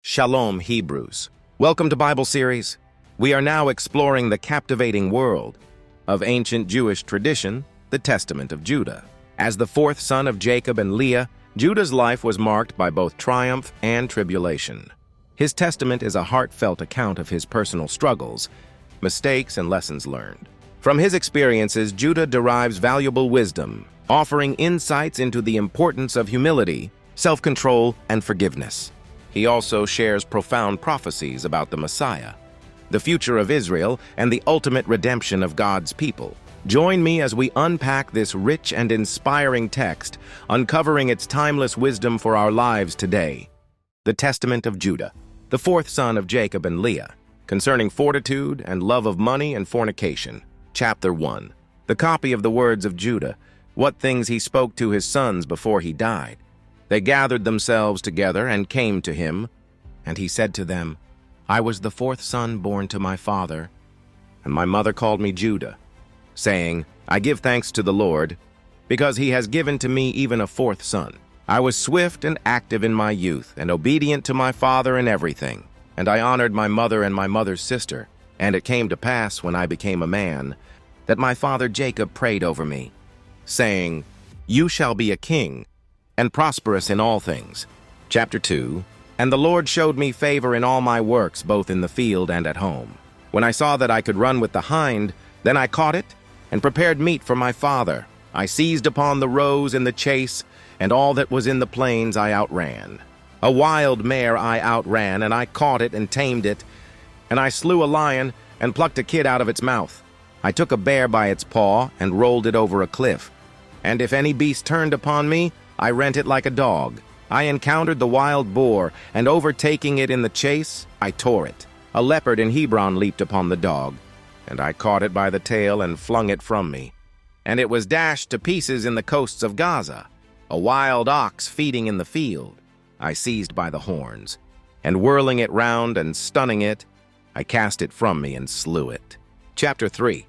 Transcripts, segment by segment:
Shalom, Hebrews. Welcome to Bible Series. We are now exploring the captivating world of ancient Jewish tradition, the Testament of Judah. As the fourth son of Jacob and Leah, Judah's life was marked by both triumph and tribulation. His testament is a heartfelt account of his personal struggles, mistakes, and lessons learned. From his experiences, Judah derives valuable wisdom, offering insights into the importance of humility, self-control, and forgiveness. He also shares profound prophecies about the Messiah, the future of Israel, and the ultimate redemption of God's people. Join me as we unpack this rich and inspiring text, uncovering its timeless wisdom for our lives today. The Testament of Judah, the fourth son of Jacob and Leah, concerning fortitude and love of money and fornication. Chapter 1. The copy of the words of Judah, what things he spoke to his sons before he died. They gathered themselves together and came to him, and he said to them, I was the fourth son born to my father, and my mother called me Judah, saying, I give thanks to the Lord, because he has given to me even a fourth son. I was swift and active in my youth, and obedient to my father in everything, and I honored my mother and my mother's sister. And it came to pass, when I became a man, that my father Jacob prayed over me, saying, You shall be a king, and prosperous in all things. Chapter 2. And the Lord showed me favor in all my works, both in the field and at home. When I saw that I could run with the hind, then I caught it, and prepared meat for my father. I seized upon the roes in the chase, and all that was in the plains I outran. A wild mare I outran, and I caught it and tamed it, and I slew a lion, and plucked a kid out of its mouth. I took a bear by its paw, and rolled it over a cliff. And if any beast turned upon me, I rent it like a dog. I encountered the wild boar, and overtaking it in the chase, I tore it. A leopard in Hebron leaped upon the dog, and I caught it by the tail and flung it from me. And it was dashed to pieces in the coasts of Gaza. A wild ox feeding in the field, I seized by the horns, and whirling it round and stunning it, I cast it from me and slew it. Chapter 3.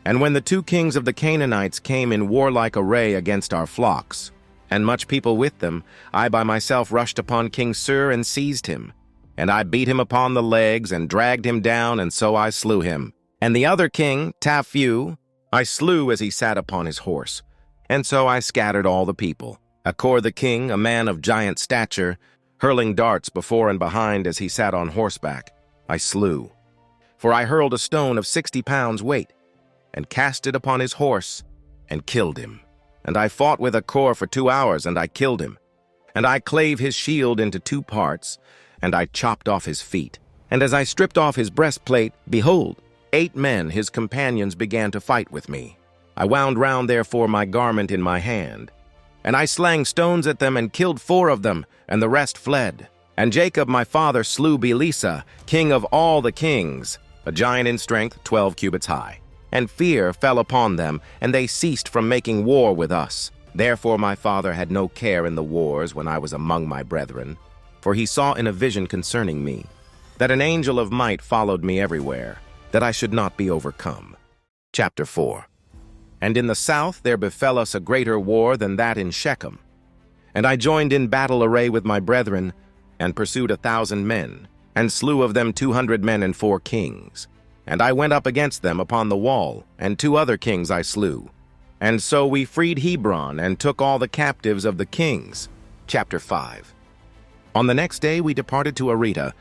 And when the two kings of the Canaanites came in warlike array against our flocks, and much people with them, I by myself rushed upon King Sur and seized him. And I beat him upon the legs and dragged him down, and so I slew him. And the other king, Taphu, I slew as he sat upon his horse. And so I scattered all the people. Achor the king, a man of giant stature, hurling darts before and behind as he sat on horseback, I slew. For I hurled a stone of 60 pounds weight, and cast it upon his horse, and killed him. And I fought with Achor for 2 hours, and I killed him. And I clave his shield into 2 parts, and I chopped off his feet. And as I stripped off his breastplate, behold, 8 men, his companions, began to fight with me. I wound round therefore my garment in my hand. And I slang stones at them, and killed 4 of them, and the rest fled. And Jacob my father slew Belisa, king of all the kings, a giant in strength, 12 cubits high. And fear fell upon them, and they ceased from making war with us. Therefore my father had no care in the wars when I was among my brethren, for he saw in a vision concerning me, that an angel of might followed me everywhere, that I should not be overcome. Chapter 4. And in the south there befell us a greater war than that in Shechem. And I joined in battle array with my brethren, and pursued 1,000 men, and slew of them 200 men and 4 kings. And I went up against them upon the wall, and 2 other kings I slew. And so we freed Hebron, and took all the captives of the kings. Chapter 5. On the next day we departed to Areta,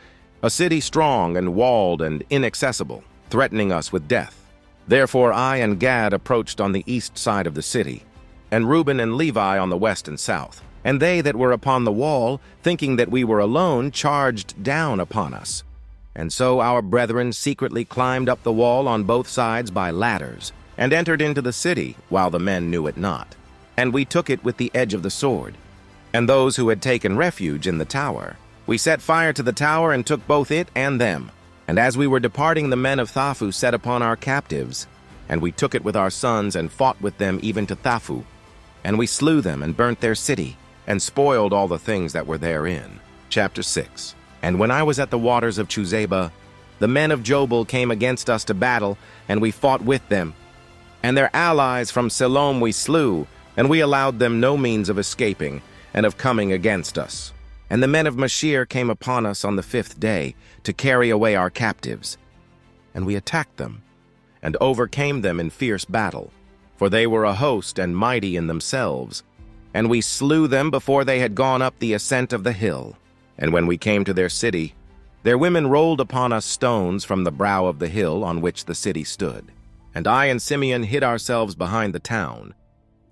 a city strong and walled and inaccessible, threatening us with death. Therefore I and Gad approached on the east side of the city, and Reuben and Levi on the west and south. And they that were upon the wall, thinking that we were alone, charged down upon us. And so our brethren secretly climbed up the wall on both sides by ladders, and entered into the city, while the men knew it not. And we took it with the edge of the sword. And those who had taken refuge in the tower, we set fire to the tower, and took both it and them. And as we were departing, the men of Thaphu set upon our captives, and we took it with our sons, and fought with them even to Thaphu. And we slew them, and burnt their city, and spoiled all the things that were therein. Chapter 6. And when I was at the waters of Chuzeba, the men of Jobel came against us to battle, and we fought with them. And their allies from Siloam we slew, and we allowed them no means of escaping, and of coming against us. And the men of Mashir came upon us on the 5th day to carry away our captives. And we attacked them, and overcame them in fierce battle, for they were a host and mighty in themselves. And we slew them before they had gone up the ascent of the hill. And when we came to their city, their women rolled upon us stones from the brow of the hill on which the city stood. And I and Simeon hid ourselves behind the town,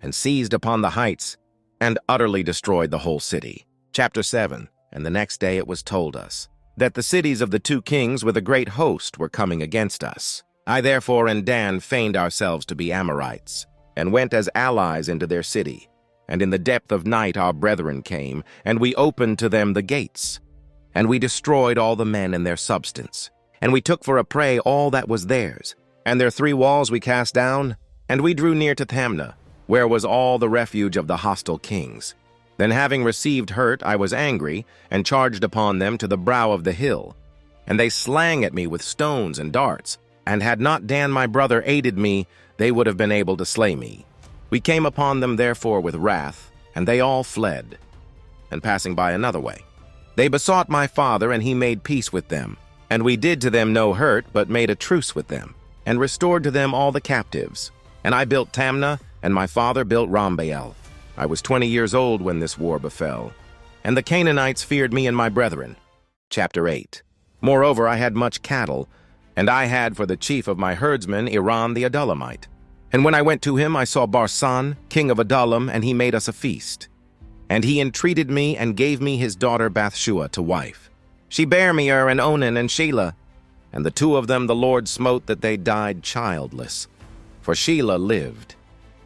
and seized upon the heights, and utterly destroyed the whole city. Chapter 7. And the next day it was told us that the cities of the 2 kings with a great host were coming against us. I therefore and Dan feigned ourselves to be Amorites, and went as allies into their city. And in the depth of night our brethren came, and we opened to them the gates. And we destroyed all the men and their substance. And we took for a prey all that was theirs. And their 3 walls we cast down, and we drew near to Thamnah, where was all the refuge of the hostile kings. Then having received hurt, I was angry, and charged upon them to the brow of the hill. And they slang at me with stones and darts, and had not Dan my brother aided me, they would have been able to slay me. We came upon them therefore with wrath, and they all fled. And passing by another way, they besought my father, and he made peace with them. And we did to them no hurt, but made a truce with them, and restored to them all the captives. And I built Thamnah, and my father built Rambael. I was 20 years old when this war befell, and the Canaanites feared me and my brethren. Chapter 8. Moreover, I had much cattle, and I had for the chief of my herdsmen Iran the Adullamite. And when I went to him, I saw Barsan, king of Adullam, and he made us a feast. And he entreated me and gave me his daughter Bathshua to wife. She bare me and Onan and Shelah, and the 2 of them the Lord smote that they died childless. For Shelah lived,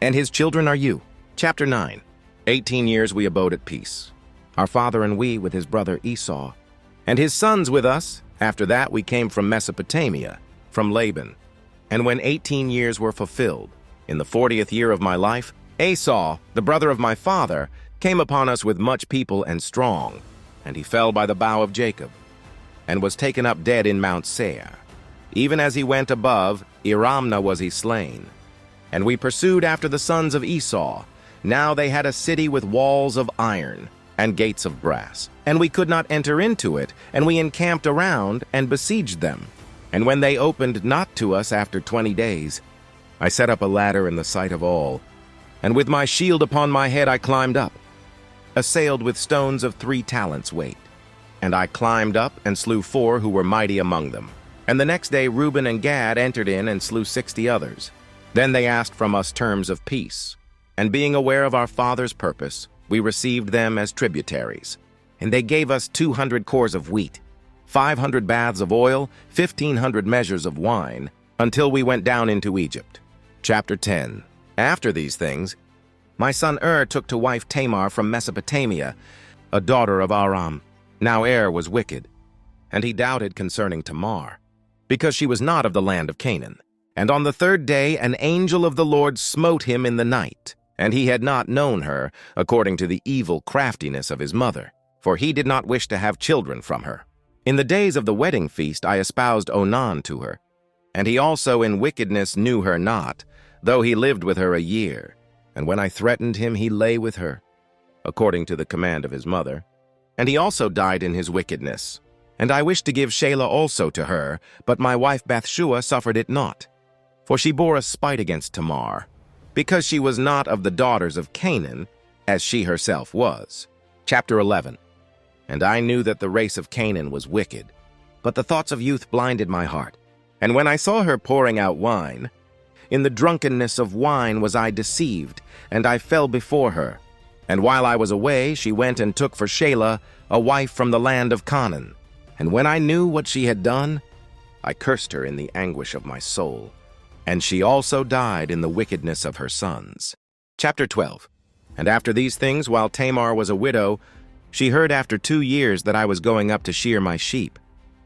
and his children are you. Chapter 9. 18 years we abode at peace, our father and we with his brother Esau, and his sons with us. After that we came from Mesopotamia, from Laban. And when 18 years were fulfilled, in the 40th year of my life, Esau, the brother of my father, came upon us with much people and strong, and he fell by the bow of Jacob, and was taken up dead in Mount Seir. Even as he went above, Iramnah was he slain. And we pursued after the sons of Esau. Now they had a city with walls of iron and gates of brass, and we could not enter into it, and we encamped around and besieged them. And when they opened not to us after 20 days, I set up a ladder in the sight of all, and with my shield upon my head I climbed up, assailed with stones of 3 talents weight. And I climbed up and slew 4 who were mighty among them. And the next day Reuben and Gad entered in and slew 60 others. Then they asked from us terms of peace. And being aware of our father's purpose, we received them as tributaries. And they gave us 200 cores of wheat, 500 baths of oil, 1,500 measures of wine, until we went down into Egypt. Chapter 10. After these things, my son took to wife Tamar from Mesopotamia, a daughter of Aram. Now was wicked, and he doubted concerning Tamar, because she was not of the land of Canaan. And on the 3rd day an angel of the Lord smote him in the night, and he had not known her, according to the evil craftiness of his mother, for he did not wish to have children from her. In the days of the wedding feast I espoused Onan to her, and he also in wickedness knew her not, though he lived with her a year. And when I threatened him, he lay with her, according to the command of his mother. And he also died in his wickedness. And I wished to give Shelah also to her, but my wife Bathshua suffered it not. For she bore a spite against Tamar, because she was not of the daughters of Canaan, as she herself was. Chapter 11. And I knew that the race of Canaan was wicked, but the thoughts of youth blinded my heart. And when I saw her pouring out wine, in the drunkenness of wine was I deceived, and I fell before her. And while I was away, she went and took for Shelah a wife from the land of Canaan. And when I knew what she had done, I cursed her in the anguish of my soul. And she also died in the wickedness of her sons. Chapter 12. And after these things, while Tamar was a widow, she heard after 2 years that I was going up to shear my sheep.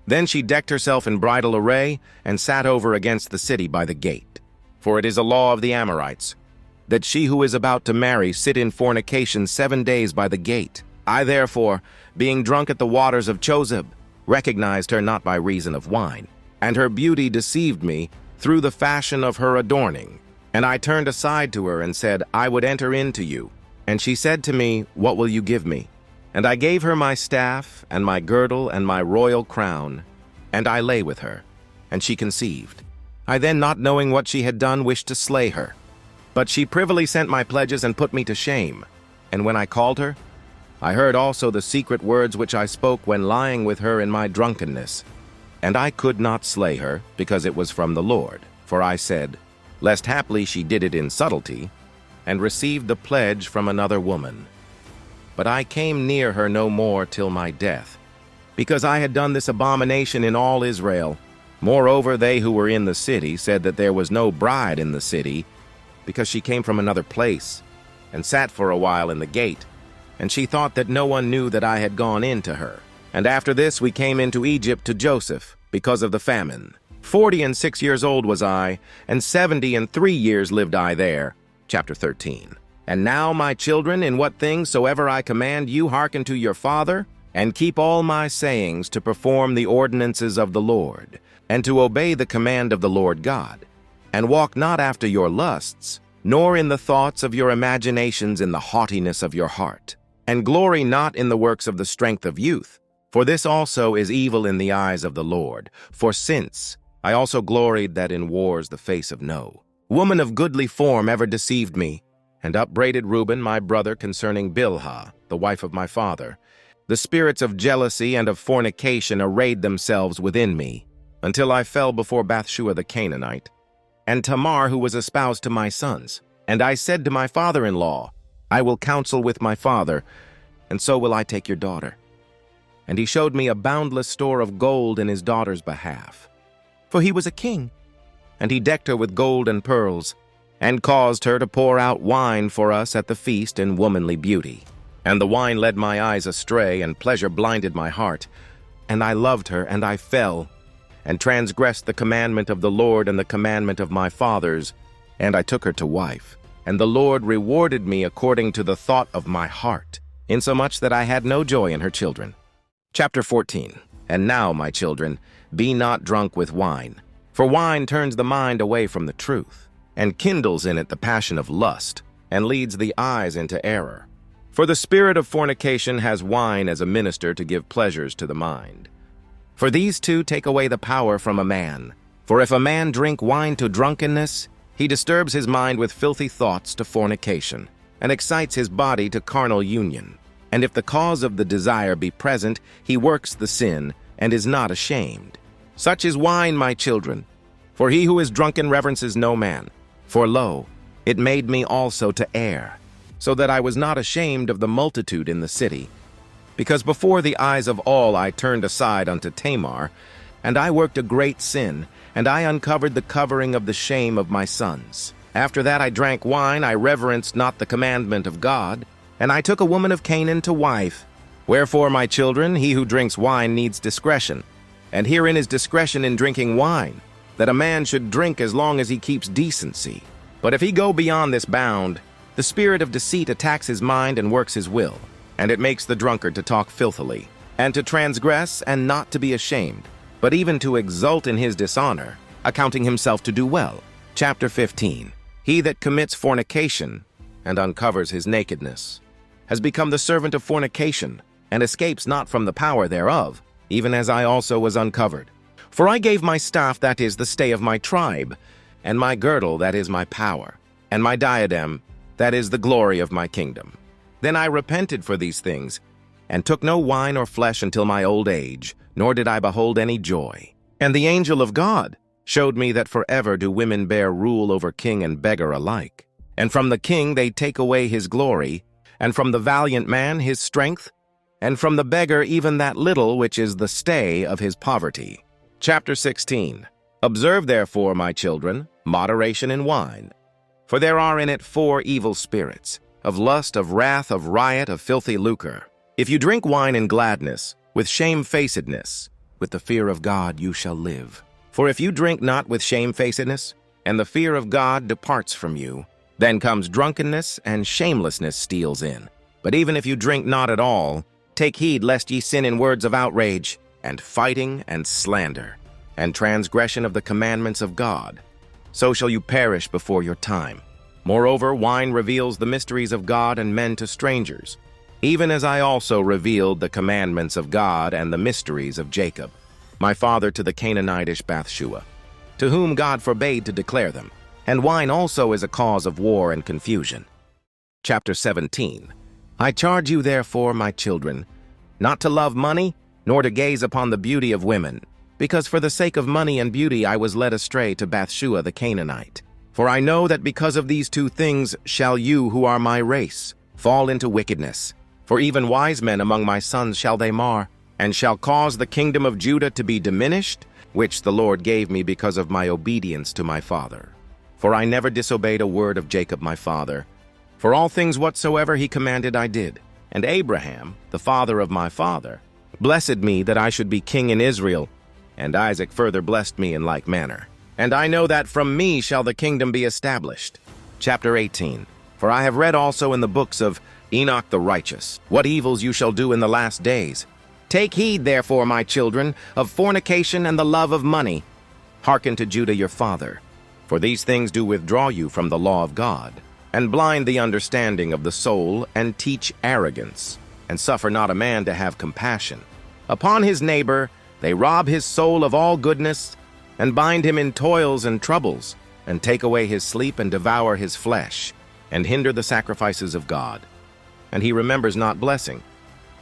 Then she decked herself in bridal array, and sat over against the city by the gate. For it is a law of the Amorites, that she who is about to marry sit in fornication 7 days by the gate. I therefore, being drunk at the waters of Chozeb, recognized her not by reason of wine, and her beauty deceived me through the fashion of her adorning. And I turned aside to her and said, I would enter into you. And she said to me, What will you give me? And I gave her my staff, and my girdle, and my royal crown, and I lay with her, and she conceived. I then, not knowing what she had done, wished to slay her. But she privily sent my pledges and put me to shame. And when I called her, I heard also the secret words which I spoke when lying with her in my drunkenness. And I could not slay her, because it was from the Lord. For I said, lest haply she did it in subtlety, and received the pledge from another woman. But I came near her no more till my death, because I had done this abomination in all Israel. Moreover, they who were in the city said that there was no bride in the city, because she came from another place, and sat for a while in the gate. And she thought that no one knew that I had gone in to her. And after this we came into Egypt to Joseph, because of the famine. 46 years old was I, and 73 years lived I there. Chapter 13. And now, my children, in what things soever I command you, hearken to your father, and keep all my sayings, to perform the ordinances of the Lord, and to obey the command of the Lord God, and walk not after your lusts, nor in the thoughts of your imaginations in the haughtiness of your heart, and glory not in the works of the strength of youth, for this also is evil in the eyes of the Lord. For since I also gloried that in wars the face of no woman of goodly form ever deceived me, and upbraided Reuben my brother concerning Bilhah, the wife of my father, the spirits of jealousy and of fornication arrayed themselves within me, until I fell before Bathshua the Canaanite, and Tamar, who was espoused to my sons. And I said to my father-in-law, I will counsel with my father, and so will I take your daughter. And he showed me a boundless store of gold in his daughter's behalf. For he was a king, and he decked her with gold and pearls, and caused her to pour out wine for us at the feast in womanly beauty. And the wine led my eyes astray, and pleasure blinded my heart. And I loved her, and I fell, and transgressed the commandment of the Lord and the commandment of my fathers, and I took her to wife. And the Lord rewarded me according to the thought of my heart, insomuch that I had no joy in her children. Chapter 14. And now, my children, be not drunk with wine, for wine turns the mind away from the truth, and kindles in it the passion of lust, and leads the eyes into error. For the spirit of fornication has wine as a minister to give pleasures to the mind. For these two take away the power from a man. For if a man drink wine to drunkenness, he disturbs his mind with filthy thoughts to fornication, and excites his body to carnal union. And if the cause of the desire be present, he works the sin, and is not ashamed. Such is wine, my children. For he who is drunken reverences no man. For lo, it made me also to err, so that I was not ashamed of the multitude in the city. Because before the eyes of all I turned aside unto Tamar, and I worked a great sin, and I uncovered the covering of the shame of my sons. After that I drank wine, I reverenced not the commandment of God, and I took a woman of Canaan to wife. Wherefore, my children, he who drinks wine needs discretion, and herein is discretion in drinking wine, that a man should drink as long as he keeps decency. But if he go beyond this bound, the spirit of deceit attacks his mind and works his will, and it makes the drunkard to talk filthily, and to transgress and not to be ashamed, but even to exult in his dishonor, accounting himself to do well. Chapter 15. He that commits fornication and uncovers his nakedness has become the servant of fornication, and escapes not from the power thereof, even as I also was uncovered. For I gave my staff, that is the stay of my tribe, and my girdle, that is my power, and my diadem, that is the glory of my kingdom. Then I repented for these things, and took no wine or flesh until my old age, nor did I behold any joy. And the angel of God showed me that forever do women bear rule over king and beggar alike. And from the king they take away his glory, and from the valiant man his strength, and from the beggar even that little which is the stay of his poverty. Chapter 16. Observe therefore, my children, moderation in wine. For there are in it 4 evil spirits, of lust, of wrath, of riot, of filthy lucre. If you drink wine in gladness, with shamefacedness, with the fear of God you shall live. For if you drink not with shamefacedness, and the fear of God departs from you, then comes drunkenness, and shamelessness steals in. But even if you drink not at all, take heed lest ye sin in words of outrage, and fighting, and slander, and transgression of the commandments of God. So shall you perish before your time. Moreover, wine reveals the mysteries of God and men to strangers. even as I also revealed the commandments of God and the mysteries of Jacob, my father to the Canaanitish Bathsheba, to whom God forbade to declare them, and wine also is a cause of war and confusion. Chapter 17. I charge you therefore, my children, not to love money, nor to gaze upon the beauty of women, because for the sake of money and beauty I was led astray to Bathsheba the Canaanite. For I know that because of these two things shall you who are my race fall into wickedness. For even wise men among my sons shall they mar, and shall cause the kingdom of Judah to be diminished, which the Lord gave me because of my obedience to my father. For I never disobeyed a word of Jacob my father. For all things whatsoever he commanded I did. And Abraham, the father of my father, blessed me that I should be king in Israel, and Isaac further blessed me in like manner. And I know that from me shall the kingdom be established. Chapter 18. For I have read also in the books of Enoch the righteous, what evils you shall do in the last days. Take heed, therefore, my children, of fornication and the love of money. Hearken to Judah your father, for these things do withdraw you from the law of God, and blind the understanding of the soul, and teach arrogance, and suffer not a man to have compassion. Upon his neighbor they rob his soul of all goodness, and bind him in toils and troubles, and take away his sleep, and devour his flesh, and hinder the sacrifices of God. And he remembers not blessing,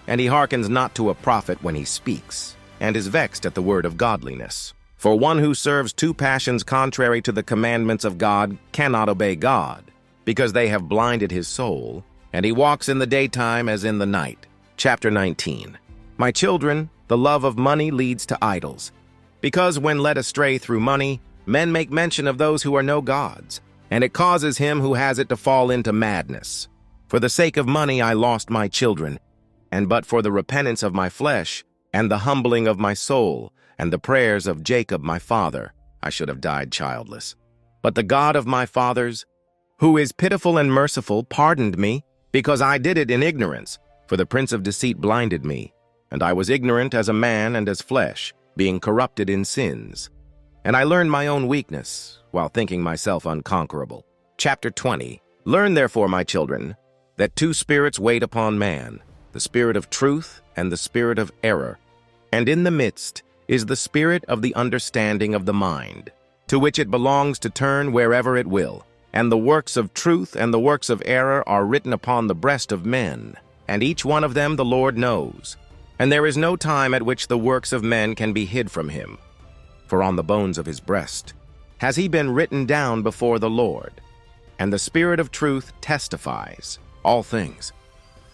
and he hearkens not to a prophet when he speaks, and is vexed at the word of godliness. For one who serves two passions contrary to the commandments of God cannot obey God, because they have blinded his soul, and he walks in the daytime as in the night. Chapter 19. My children, the love of money leads to idols, because when led astray through money, men make mention of those who are no gods, and it causes him who has it to fall into madness. For the sake of money I lost my children, and but for the repentance of my flesh, and the humbling of my soul, and the prayers of Jacob my father, I should have died childless. But the God of my fathers, who is pitiful and merciful, pardoned me, because I did it in ignorance, for the prince of deceit blinded me, and I was ignorant as a man and as flesh, being corrupted in sins. And I learned my own weakness, while thinking myself unconquerable. Chapter 20. Learn therefore, my children, that two spirits wait upon man, the spirit of truth and the spirit of error. And in the midst is the spirit of the understanding of the mind, to which it belongs to turn wherever it will. And the works of truth and the works of error are written upon the breast of men, and each one of them the Lord knows. And there is no time at which the works of men can be hid from him. For on the bones of his breast has he been written down before the Lord. And the Spirit of truth testifies all things,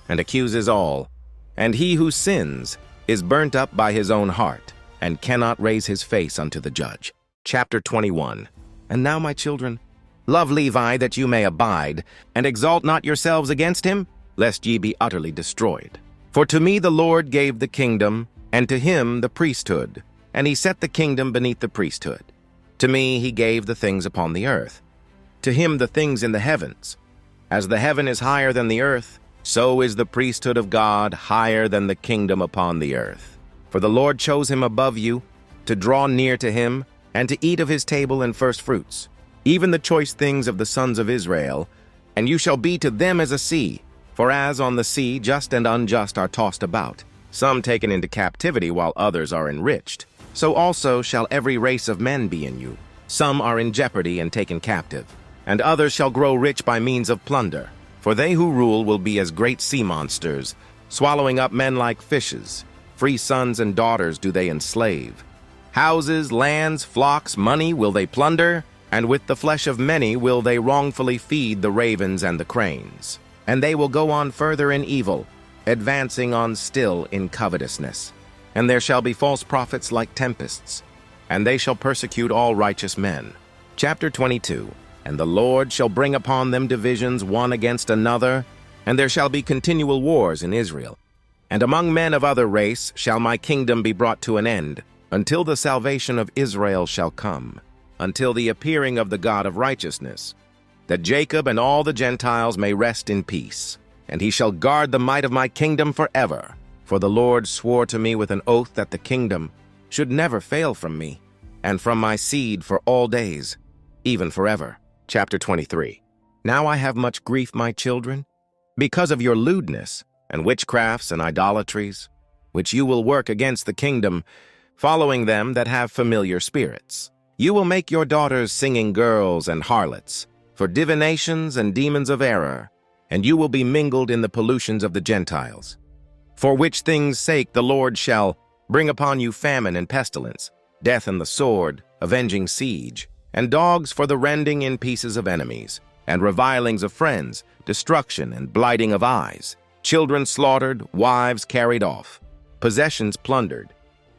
and accuses all. And he who sins is burnt up by his own heart, and cannot raise his face unto the judge. Chapter 21. And now, my children, love Levi that you may abide, and exalt not yourselves against him, lest ye be utterly destroyed. For to me the Lord gave the kingdom, and to him the priesthood, and he set the kingdom beneath the priesthood. To me he gave the things upon the earth, to him the things in the heavens. As the heaven is higher than the earth, so is the priesthood of God higher than the kingdom upon the earth. For the Lord chose him above you, to draw near to him, and to eat of his table and first fruits, even the choice things of the sons of Israel, and you shall be to them as a sea. For as on the sea just and unjust are tossed about, some taken into captivity while others are enriched, so also shall every race of men be in you. Some are in jeopardy and taken captive, and others shall grow rich by means of plunder. For they who rule will be as great sea monsters, swallowing up men like fishes. Free sons and daughters do they enslave. Houses, lands, flocks, money will they plunder, and with the flesh of many will they wrongfully feed the ravens and the cranes. And they will go on further in evil, advancing on still in covetousness. And there shall be false prophets like tempests, and they shall persecute all righteous men. Chapter 22. And the Lord shall bring upon them divisions one against another, and there shall be continual wars in Israel. And among men of other race shall my kingdom be brought to an end, until the salvation of Israel shall come, until the appearing of the God of righteousness, that Jacob and all the Gentiles may rest in peace. And he shall guard the might of my kingdom forever. For the Lord swore to me with an oath that the kingdom should never fail from me, and from my seed for all days, even forever. Chapter 23. Now I have much grief, my children, because of your lewdness, and witchcrafts and idolatries, which you will work against the kingdom, following them that have familiar spirits. You will make your daughters singing girls and harlots, for divinations and demons of error, and you will be mingled in the pollutions of the Gentiles. For which things' sake the Lord shall bring upon you famine and pestilence, death and the sword, avenging siege, and dogs for the rending in pieces of enemies, and revilings of friends, destruction and blighting of eyes, children slaughtered, wives carried off, possessions plundered,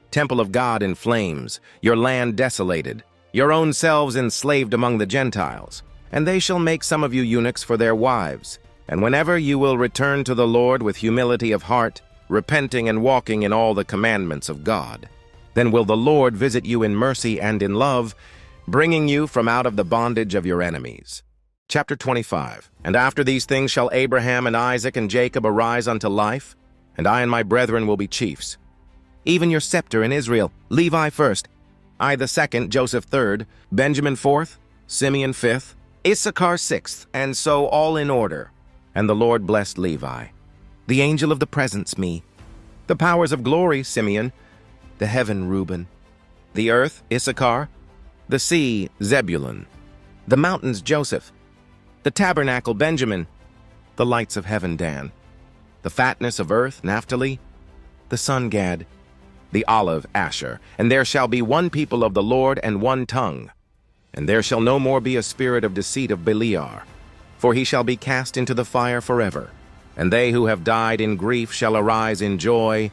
temple of God in flames, your land desolated, your own selves enslaved among the Gentiles. And they shall make some of you eunuchs for their wives. And whenever you will return to the Lord with humility of heart, repenting and walking in all the commandments of God, then will the Lord visit you in mercy and in love, bringing you from out of the bondage of your enemies. Chapter 25. And after these things shall Abraham and Isaac and Jacob arise unto life, and I and my brethren will be chiefs. Even your scepter in Israel, Levi first, I the second, Joseph third, Benjamin fourth, Simeon fifth, Issachar sixth, and so all in order. And the Lord blessed Levi. The angel of the presence, me. The powers of glory, Simeon. The heaven, Reuben. The earth, Issachar. The sea, Zebulun. The mountains, Joseph. The tabernacle, Benjamin. The lights of heaven, Dan. The fatness of earth, Naphtali. The sun, Gad. The olive, Asher. And there shall be one people of the Lord and one tongue. And there shall no more be a spirit of deceit of Beliar, for he shall be cast into the fire forever. And they who have died in grief shall arise in joy,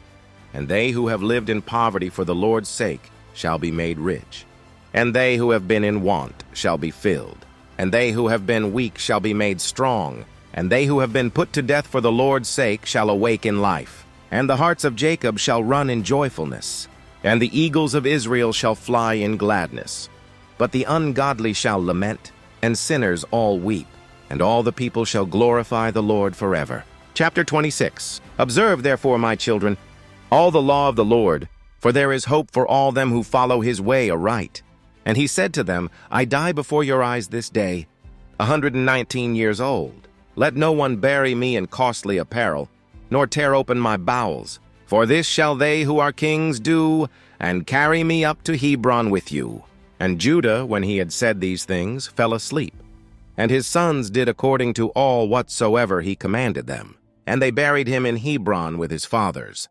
and they who have lived in poverty for the Lord's sake shall be made rich. And they who have been in want shall be filled, and they who have been weak shall be made strong, and they who have been put to death for the Lord's sake shall awake in life. And the hearts of Jacob shall run in joyfulness, and the eagles of Israel shall fly in gladness. But the ungodly shall lament, and sinners all weep, and all the people shall glorify the Lord forever. Chapter 26. Observe, therefore, my children, all the law of the Lord, for there is hope for all them who follow his way aright. And he said to them, I die before your eyes this day, 119 years old. Let no one bury me in costly apparel, nor tear open my bowels. For this shall they who are kings do, and carry me up to Hebron with you. And Judah, when he had said these things, fell asleep. And his sons did according to all whatsoever he commanded them. And they buried him in Hebron with his fathers.